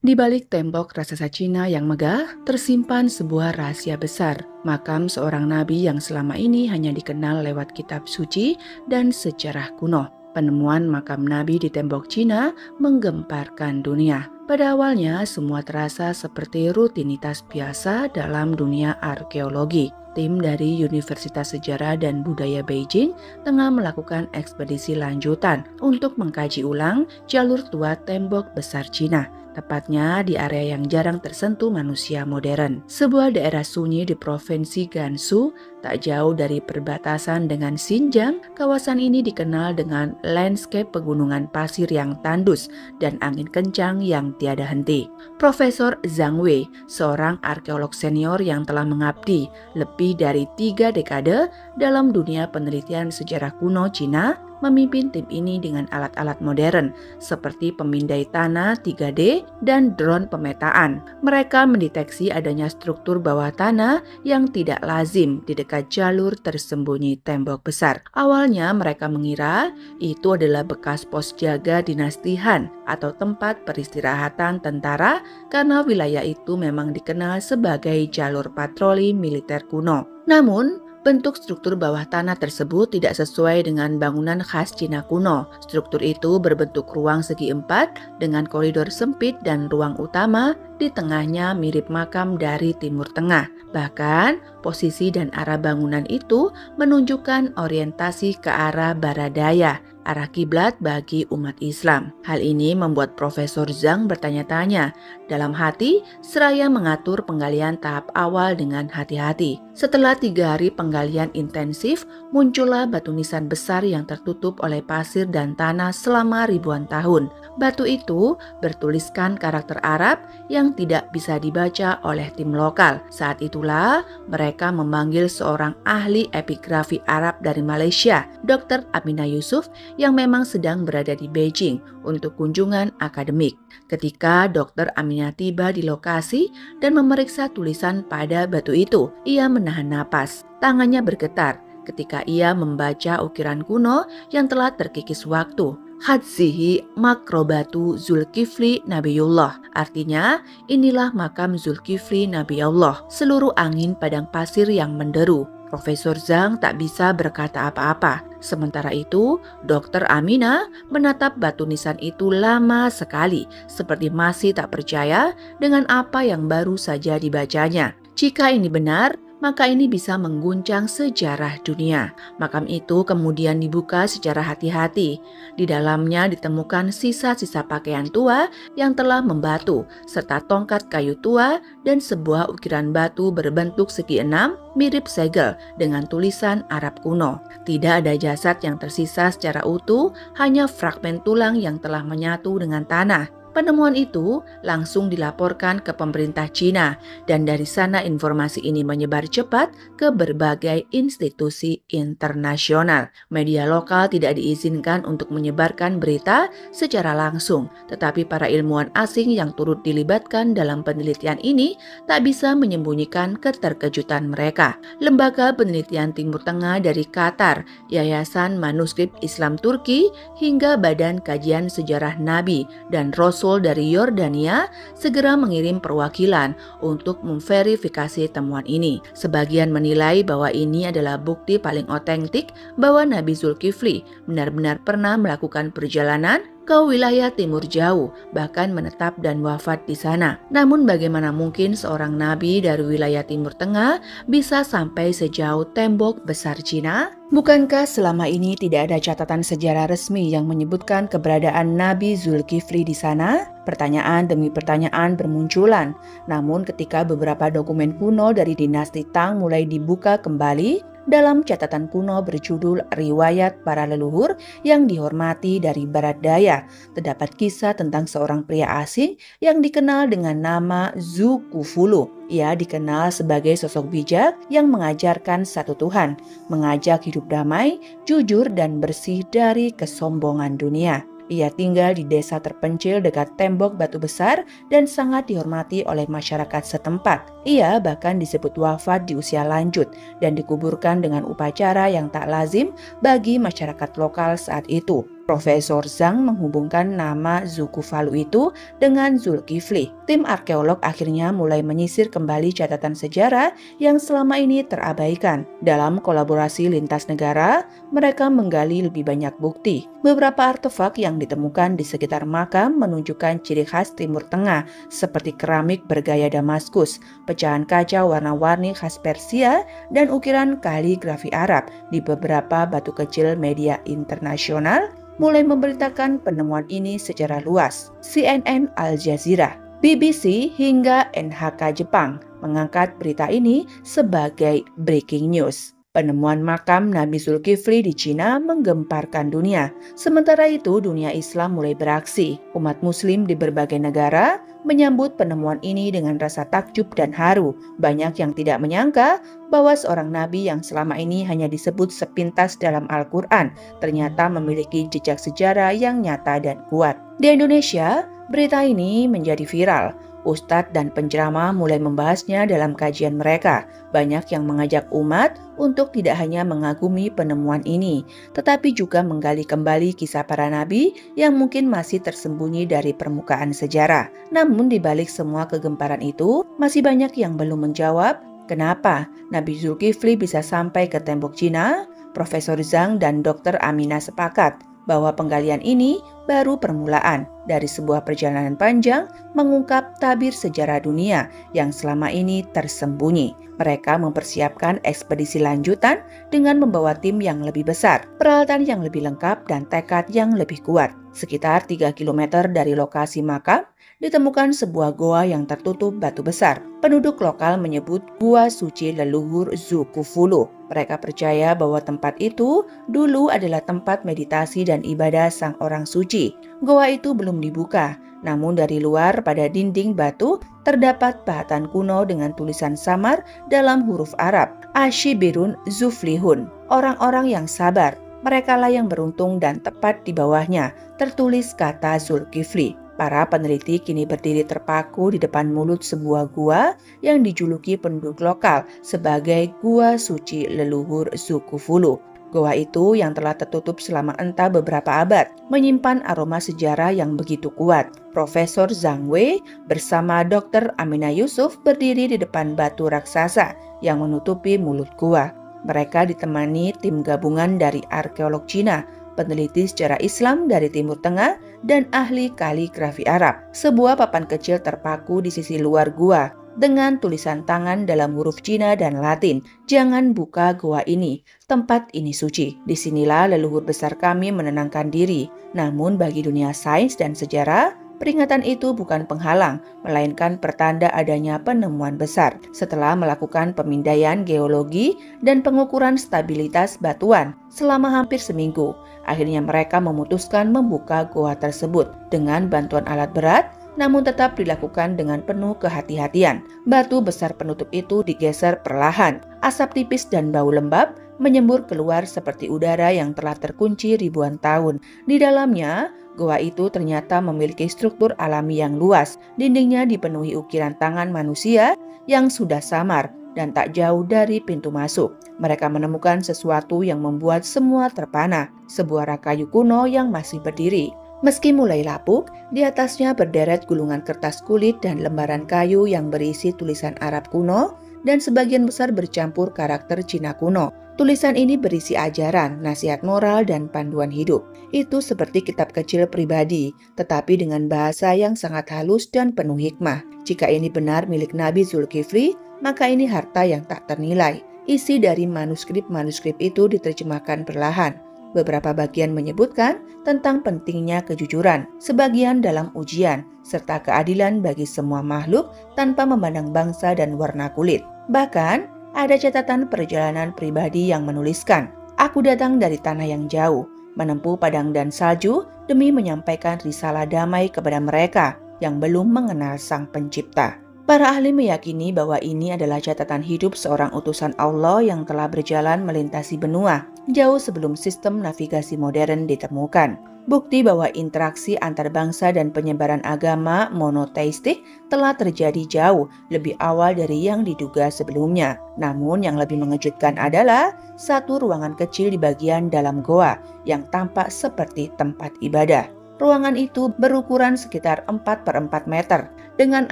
Di balik tembok raksasa Cina yang megah, tersimpan sebuah rahasia besar. Makam seorang nabi yang selama ini hanya dikenal lewat kitab suci dan sejarah kuno. Penemuan makam nabi di tembok Cina menggemparkan dunia. Pada awalnya, semua terasa seperti rutinitas biasa dalam dunia arkeologi. Tim dari Universitas Sejarah dan Budaya Beijing tengah melakukan ekspedisi lanjutan untuk mengkaji ulang jalur tua tembok besar Cina, tepatnya di area yang jarang tersentuh manusia modern. Sebuah daerah sunyi di Provinsi Gansu, tak jauh dari perbatasan dengan Xinjiang. Kawasan ini dikenal dengan landscape pegunungan pasir yang tandus dan angin kencang yang tiada henti. Profesor Zhang Wei, seorang arkeolog senior yang telah mengabdi lebih dari 3 dekade dalam dunia penelitian sejarah kuno Cina, memimpin tim ini dengan alat-alat modern seperti pemindai tanah 3D dan drone pemetaan. Mereka mendeteksi adanya struktur bawah tanah yang tidak lazim di dekat jalur tersembunyi tembok besar. Awalnya mereka mengira itu adalah bekas pos jaga dinasti Han atau tempat peristirahatan tentara karena wilayah itu memang dikenal sebagai jalur patroli militer kuno. Namun, bentuk struktur bawah tanah tersebut tidak sesuai dengan bangunan khas Cina kuno. Struktur itu berbentuk ruang segi empat dengan koridor sempit dan ruang utama di tengahnya mirip makam dari Timur Tengah. Bahkan, posisi dan arah bangunan itu menunjukkan orientasi ke arah barat daya, arah kiblat bagi umat Islam. Hal ini membuat Profesor Zhang bertanya-tanya dalam hati seraya mengatur penggalian tahap awal dengan hati-hati. Setelah 3 hari penggalian intensif, muncullah batu nisan besar yang tertutup oleh pasir dan tanah selama ribuan tahun. Batu itu bertuliskan karakter Arab yang tidak bisa dibaca oleh tim lokal. Saat itulah mereka memanggil seorang ahli epigrafi Arab dari Malaysia, Dr. Aminah Yusuf, yang memang sedang berada di Beijing untuk kunjungan akademik. Ketika Dr. Aminah tiba di lokasi dan memeriksa tulisan pada batu itu, ia menahan napas. Tangannya bergetar ketika ia membaca ukiran kuno yang telah terkikis waktu. Hadzihi makrobatu Zulkifli Nabiullah. Artinya, inilah makam Zulkifli Nabi Allah. Seluruh angin padang pasir yang menderu. Profesor Zhang tak bisa berkata apa-apa. Sementara itu, Dr. Aminah menatap batu nisan itu lama sekali, seperti masih tak percaya dengan apa yang baru saja dibacanya. Jika ini benar, maka ini bisa mengguncang sejarah dunia. Makam itu kemudian dibuka secara hati-hati. Di dalamnya ditemukan sisa-sisa pakaian tua yang telah membatu, serta tongkat kayu tua dan sebuah ukiran batu berbentuk segi 6 mirip segel dengan tulisan Arab kuno. Tidak ada jasad yang tersisa secara utuh, hanya fragmen tulang yang telah menyatu dengan tanah. Penemuan itu langsung dilaporkan ke pemerintah Cina dan dari sana informasi ini menyebar cepat ke berbagai institusi internasional. Media lokal tidak diizinkan untuk menyebarkan berita secara langsung, tetapi para ilmuwan asing yang turut dilibatkan dalam penelitian ini tak bisa menyembunyikan keterkejutan mereka. Lembaga Penelitian Timur Tengah dari Qatar, Yayasan Manuskrip Islam Turki, hingga Badan Kajian Sejarah Nabi dan Rasul dari Yordania segera mengirim perwakilan untuk memverifikasi temuan ini. Sebagian menilai bahwa ini adalah bukti paling otentik bahwa Nabi Zulkifli benar-benar pernah melakukan perjalanan ke wilayah timur jauh, bahkan menetap dan wafat di sana. Namun bagaimana mungkin seorang nabi dari wilayah Timur Tengah bisa sampai sejauh tembok besar Cina? Bukankah selama ini tidak ada catatan sejarah resmi yang menyebutkan keberadaan Nabi Zulkifli di sana? Pertanyaan demi pertanyaan bermunculan. Namun ketika beberapa dokumen kuno dari dinasti Tang mulai dibuka kembali, dalam catatan kuno berjudul Riwayat Para Leluhur yang Dihormati dari Barat Daya, terdapat kisah tentang seorang pria asing yang dikenal dengan nama Zulkifli. Ia dikenal sebagai sosok bijak yang mengajarkan satu Tuhan, mengajak hidup damai, jujur dan bersih dari kesombongan dunia. Ia tinggal di desa terpencil dekat tembok batu besar dan sangat dihormati oleh masyarakat setempat. Ia bahkan disebut wafat di usia lanjut dan dikuburkan dengan upacara yang tak lazim bagi masyarakat lokal saat itu. Profesor Zhang menghubungkan nama Zulkifli itu dengan Zulkifli. Tim arkeolog akhirnya mulai menyisir kembali catatan sejarah yang selama ini terabaikan. Dalam kolaborasi lintas negara, mereka menggali lebih banyak bukti. Beberapa artefak yang ditemukan di sekitar makam menunjukkan ciri khas Timur Tengah, seperti keramik bergaya Damaskus, pecahan kaca warna-warni khas Persia, dan ukiran kaligrafi Arab di beberapa batu kecil. Media internasional mulai memberitakan penemuan ini secara luas. CNN, Al Jazeera, BBC, hingga NHK Jepang mengangkat berita ini sebagai breaking news. Penemuan makam Nabi Zulkifli di Cina menggemparkan dunia. Sementara itu, dunia Islam mulai beraksi. Umat Muslim di berbagai negara menyambut penemuan ini dengan rasa takjub dan haru. Banyak yang tidak menyangka bahwa seorang nabi yang selama ini hanya disebut sepintas dalam Al-Quran ternyata memiliki jejak sejarah yang nyata dan kuat. Di Indonesia, berita ini menjadi viral. Ustadz dan penceramah mulai membahasnya dalam kajian mereka. Banyak yang mengajak umat untuk tidak hanya mengagumi penemuan ini, tetapi juga menggali kembali kisah para nabi yang mungkin masih tersembunyi dari permukaan sejarah. Namun di balik semua kegemparan itu, masih banyak yang belum menjawab kenapa Nabi Zulkifli bisa sampai ke tembok Cina. Profesor Zhang dan Dr. Aminah sepakat bahwa penggalian ini baru permulaan dari sebuah perjalanan panjang mengungkap tabir sejarah dunia yang selama ini tersembunyi. Mereka mempersiapkan ekspedisi lanjutan dengan membawa tim yang lebih besar, peralatan yang lebih lengkap, dan tekad yang lebih kuat. Sekitar 3 km dari lokasi makam, ditemukan sebuah goa yang tertutup batu besar. Penduduk lokal menyebut gua suci leluhur Zulkifli. Mereka percaya bahwa tempat itu dulu adalah tempat meditasi dan ibadah sang orang suci. Goa itu belum dibuka, namun dari luar pada dinding batu terdapat pahatan kuno dengan tulisan samar dalam huruf Arab, Ashibirun Zuflihun, orang-orang yang sabar. Merekalah yang beruntung, dan tepat di bawahnya tertulis kata Zulkifli. Para peneliti kini berdiri terpaku di depan mulut sebuah gua yang dijuluki penduduk lokal sebagai Gua Suci Leluhur Zulkifli. Goa itu yang telah tertutup selama entah beberapa abad, menyimpan aroma sejarah yang begitu kuat. Profesor Zhang Wei bersama Dr. Aminah Yusuf berdiri di depan batu raksasa yang menutupi mulut gua. Mereka ditemani tim gabungan dari arkeolog Cina, peneliti sejarah Islam dari Timur Tengah, dan ahli kaligrafi Arab. Sebuah papan kecil terpaku di sisi luar gua dengan tulisan tangan dalam huruf Cina dan Latin. Jangan buka gua ini, tempat ini suci. Disinilah leluhur besar kami menenangkan diri. Namun bagi dunia sains dan sejarah, peringatan itu bukan penghalang, melainkan pertanda adanya penemuan besar. Setelah melakukan pemindaian geologi dan pengukuran stabilitas batuan selama hampir seminggu, akhirnya mereka memutuskan membuka goa tersebut dengan bantuan alat berat, namun tetap dilakukan dengan penuh kehati-hatian. Batu besar penutup itu digeser perlahan. Asap tipis dan bau lembab menyembur keluar seperti udara yang telah terkunci ribuan tahun. Di dalamnya, goa itu ternyata memiliki struktur alami yang luas. Dindingnya dipenuhi ukiran tangan manusia yang sudah samar dan tak jauh dari pintu masuk. Mereka menemukan sesuatu yang membuat semua terpana, sebuah rak kayu kuno yang masih berdiri. Meski mulai lapuk, di atasnya berderet gulungan kertas kulit dan lembaran kayu yang berisi tulisan Arab kuno dan sebagian besar bercampur karakter Cina kuno. Tulisan ini berisi ajaran, nasihat moral, dan panduan hidup. Itu seperti kitab kecil pribadi, tetapi dengan bahasa yang sangat halus dan penuh hikmah. Jika ini benar milik Nabi Zulkifli, maka ini harta yang tak ternilai. Isi dari manuskrip-manuskrip itu diterjemahkan perlahan. Beberapa bagian menyebutkan tentang pentingnya kejujuran, sebagian dalam ujian, serta keadilan bagi semua makhluk tanpa memandang bangsa dan warna kulit. Bahkan, ada catatan perjalanan pribadi yang menuliskan, "Aku datang dari tanah yang jauh, menempuh padang dan salju demi menyampaikan risalah damai kepada mereka yang belum mengenal Sang Pencipta." Para ahli meyakini bahwa ini adalah catatan hidup seorang utusan Allah yang telah berjalan melintasi benua, jauh sebelum sistem navigasi modern ditemukan. Bukti bahwa interaksi antar bangsa dan penyebaran agama monoteistik telah terjadi jauh lebih awal dari yang diduga sebelumnya. Namun yang lebih mengejutkan adalah satu ruangan kecil di bagian dalam goa yang tampak seperti tempat ibadah. Ruangan itu berukuran sekitar 4 per 4 meter dengan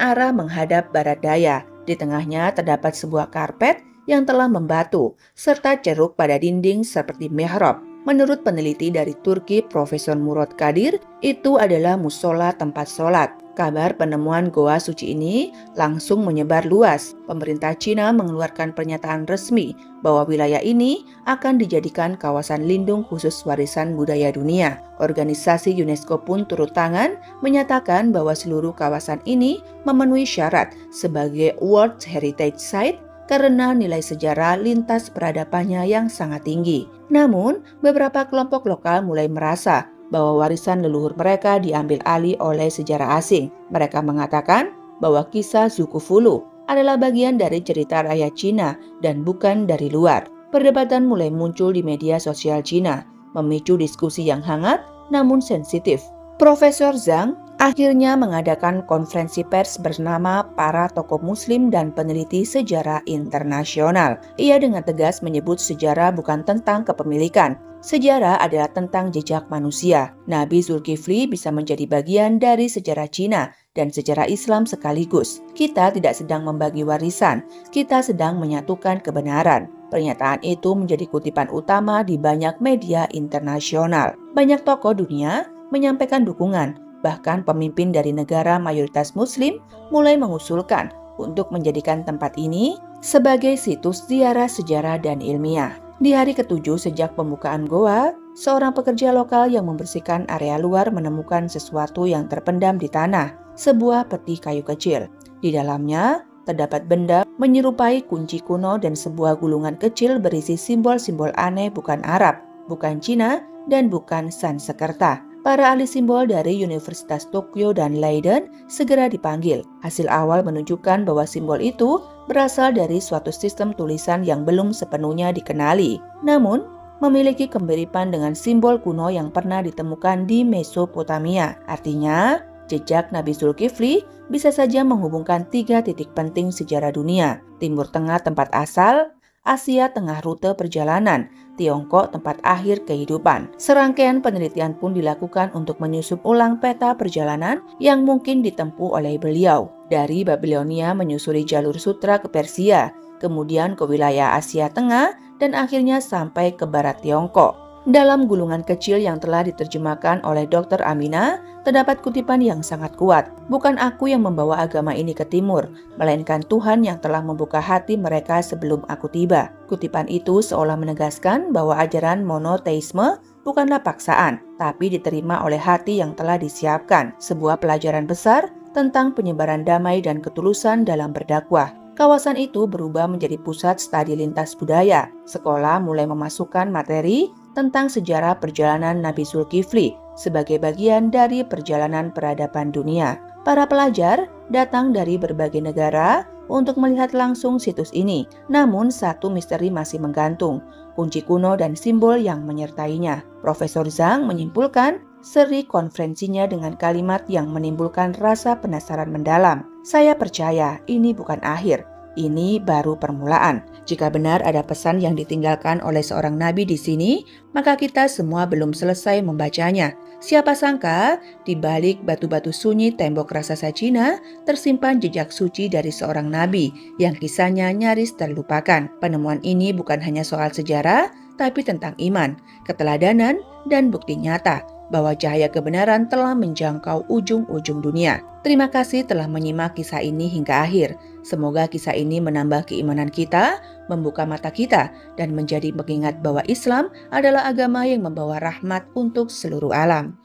arah menghadap barat daya. Di tengahnya terdapat sebuah karpet yang telah membatu serta ceruk pada dinding seperti mihrab. Menurut peneliti dari Turki, Profesor Murat Kadir, itu adalah musola tempat sholat. Kabar penemuan goa suci ini langsung menyebar luas. Pemerintah Cina mengeluarkan pernyataan resmi bahwa wilayah ini akan dijadikan kawasan lindung khusus warisan budaya dunia. Organisasi UNESCO pun turut tangan menyatakan bahwa seluruh kawasan ini memenuhi syarat sebagai World Heritage Site karena nilai sejarah lintas peradabannya yang sangat tinggi. Namun, beberapa kelompok lokal mulai merasa bahwa warisan leluhur mereka diambil alih oleh sejarah asing. Mereka mengatakan bahwa kisah Zukufulu adalah bagian dari cerita rakyat Cina dan bukan dari luar. Perdebatan mulai muncul di media sosial Cina, memicu diskusi yang hangat namun sensitif. Profesor Zhang akhirnya mengadakan konferensi pers bersama para tokoh muslim dan peneliti sejarah internasional. Ia dengan tegas menyebut sejarah bukan tentang kepemilikan. Sejarah adalah tentang jejak manusia. Nabi Zulkifli bisa menjadi bagian dari sejarah Cina dan sejarah Islam sekaligus. Kita tidak sedang membagi warisan, kita sedang menyatukan kebenaran. Pernyataan itu menjadi kutipan utama di banyak media internasional. Banyak tokoh dunia menyampaikan dukungan, bahkan pemimpin dari negara mayoritas muslim mulai mengusulkan untuk menjadikan tempat ini sebagai situs ziarah sejarah dan ilmiah. Di hari ketujuh sejak pembukaan goa, seorang pekerja lokal yang membersihkan area luar menemukan sesuatu yang terpendam di tanah, sebuah peti kayu kecil. Di dalamnya terdapat benda menyerupai kunci kuno dan sebuah gulungan kecil berisi simbol-simbol aneh bukan Arab, bukan Cina, dan bukan Sanskerta. Para ahli simbol dari Universitas Tokyo dan Leiden segera dipanggil. Hasil awal menunjukkan bahwa simbol itu berasal dari suatu sistem tulisan yang belum sepenuhnya dikenali, namun memiliki kemiripan dengan simbol kuno yang pernah ditemukan di Mesopotamia. Artinya, jejak Nabi Zulkifli bisa saja menghubungkan 3 titik penting sejarah dunia: Timur Tengah tempat asal, Asia Tengah rute perjalanan, Tiongkok tempat akhir kehidupan. Serangkaian penelitian pun dilakukan untuk menyusup ulang peta perjalanan yang mungkin ditempuh oleh beliau. Dari Babilonia menyusuri jalur sutra ke Persia, kemudian ke wilayah Asia Tengah, dan akhirnya sampai ke barat Tiongkok. Dalam gulungan kecil yang telah diterjemahkan oleh Dr. Amina, terdapat kutipan yang sangat kuat. Bukan aku yang membawa agama ini ke timur, melainkan Tuhan yang telah membuka hati mereka sebelum aku tiba. Kutipan itu seolah menegaskan bahwa ajaran monoteisme bukanlah paksaan, tapi diterima oleh hati yang telah disiapkan. Sebuah pelajaran besar tentang penyebaran damai dan ketulusan dalam berdakwah. Kawasan itu berubah menjadi pusat studi lintas budaya. Sekolah mulai memasukkan materi tentang sejarah perjalanan Nabi Zulkifli sebagai bagian dari perjalanan peradaban dunia. Para pelajar datang dari berbagai negara untuk melihat langsung situs ini. Namun satu misteri masih menggantung, kunci kuno dan simbol yang menyertainya. Profesor Zhang menyimpulkan seri konferensinya dengan kalimat yang menimbulkan rasa penasaran mendalam. Saya percaya ini bukan akhir. Ini baru permulaan. Jika benar ada pesan yang ditinggalkan oleh seorang nabi di sini, maka kita semua belum selesai membacanya. Siapa sangka di balik batu-batu sunyi tembok raksasa Cina tersimpan jejak suci dari seorang nabi yang kisahnya nyaris terlupakan. Penemuan ini bukan hanya soal sejarah, tapi tentang iman, keteladanan, dan bukti nyata bahwa cahaya kebenaran telah menjangkau ujung-ujung dunia. Terima kasih telah menyimak kisah ini hingga akhir. Semoga kisah ini menambah keimanan kita, membuka mata kita, dan menjadi pengingat bahwa Islam adalah agama yang membawa rahmat untuk seluruh alam.